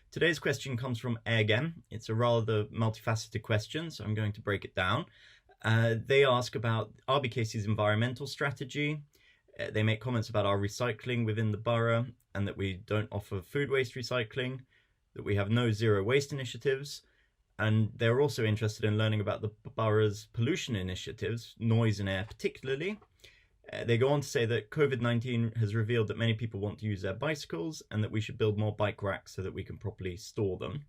Today's question comes from Ergem. It's a rather multifaceted question, so I'm going to break it down. They ask about RBKC's environmental strategy. They make comments about our recycling within the borough and that we don't offer food waste recycling, that we have no zero waste initiatives, and they're also interested in learning about the borough's pollution initiatives, noise and air particularly. They go on to say that COVID-19 has revealed that many people want to use their bicycles and that we should build more bike racks so that we can properly store them.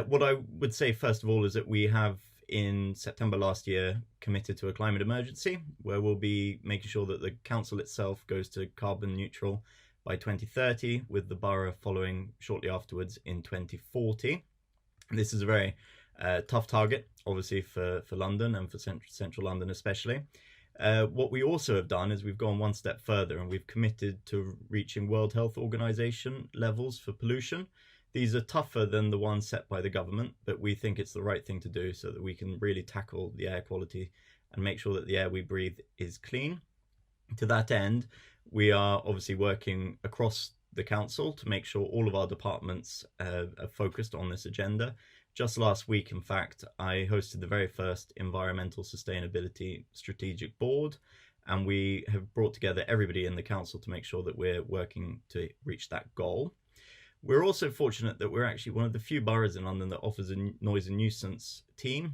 What I would say first of all is that we have in September last year committed to a climate emergency where we'll be making sure that the council itself goes to carbon neutral by 2030, with the borough following shortly afterwards in 2040. This is a very tough target, obviously, for London and for central London especially. What we also have done is we've gone one step further and we've committed to reaching World Health Organization levels for pollution. These are tougher than the ones set by the government, but we think it's the right thing to do so that we can really tackle the air quality and make sure that the air we breathe is clean. To that end, we are obviously working across the council to make sure all of our departments are focused on this agenda. Just last week, in fact, I hosted the very first Environmental Sustainability Strategic Board, and we have brought together everybody in the council to make sure that we're working to reach that goal. We're also fortunate that we're actually one of the few boroughs in London that offers a noise and nuisance team.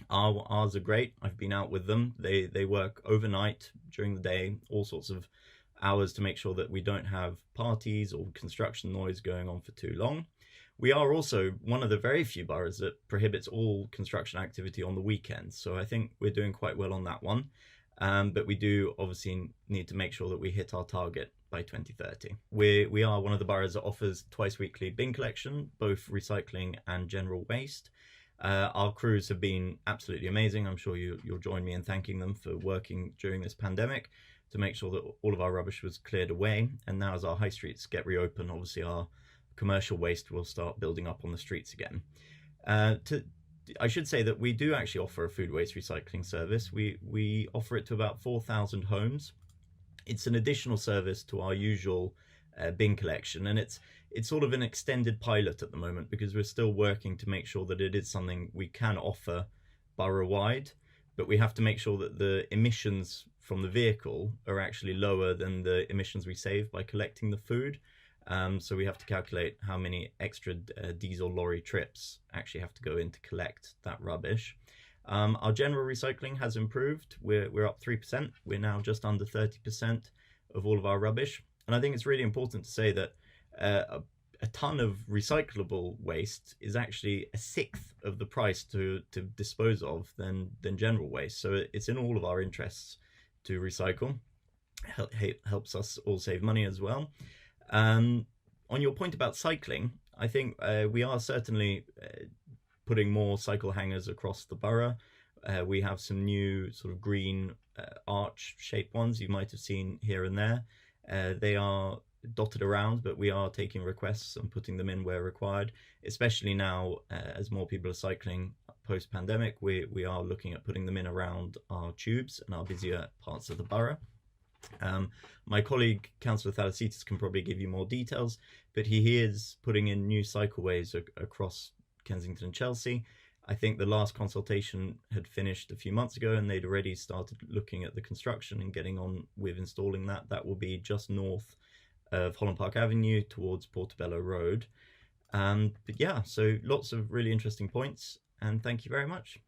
Ours are great. I've been out with them. They work overnight, during the day, all sorts of hours to make sure that we don't have parties or construction noise going on for too long. We are also one of the very few boroughs that prohibits all construction activity on the weekends. So I think we're doing quite well on that one. But we do obviously need to make sure that we hit our target by 2030. We are one of the boroughs that offers twice weekly bin collection, both recycling and general waste. Our crews have been absolutely amazing. I'm sure you'll join me in thanking them for working during this pandemic to make sure that all of our rubbish was cleared away. And now as our high streets get reopened, obviously our commercial waste will start building up on the streets again. I should say that we do actually offer a food waste recycling service. We offer it to about 4,000 homes. It's an additional service to our usual bin collection, and it's sort of an extended pilot at the moment because we're still working to make sure that it is something we can offer borough-wide, but we have to make sure that the emissions from the vehicle are actually lower than the emissions we save by collecting the food. So we have to calculate how many extra diesel lorry trips actually have to go in to collect that rubbish. Our general recycling has improved. We're up 3%. We're now just under 30% of all of our rubbish. And I think it's really important to say that a ton of recyclable waste is actually a sixth of the price to dispose of than general waste. So it's in all of our interests to recycle. Helps us all save money as well. On your point about cycling, I think we are certainly putting more cycle hangers across the borough. We have some new sort of green arch shaped ones you might have seen here and there. They are dotted around, but we are taking requests and putting them in where required, especially now as more people are cycling post-pandemic. We are looking at putting them in around our tubes and our busier parts of the borough. My colleague, Councillor Thalasitis, can probably give you more details, but he is putting in new cycleways across Kensington and Chelsea. I think the last consultation had finished a few months ago and they'd already started looking at the construction and getting on with installing that. That will be just north of Holland Park Avenue towards Portobello Road. But yeah, so lots of really interesting points, and thank you very much.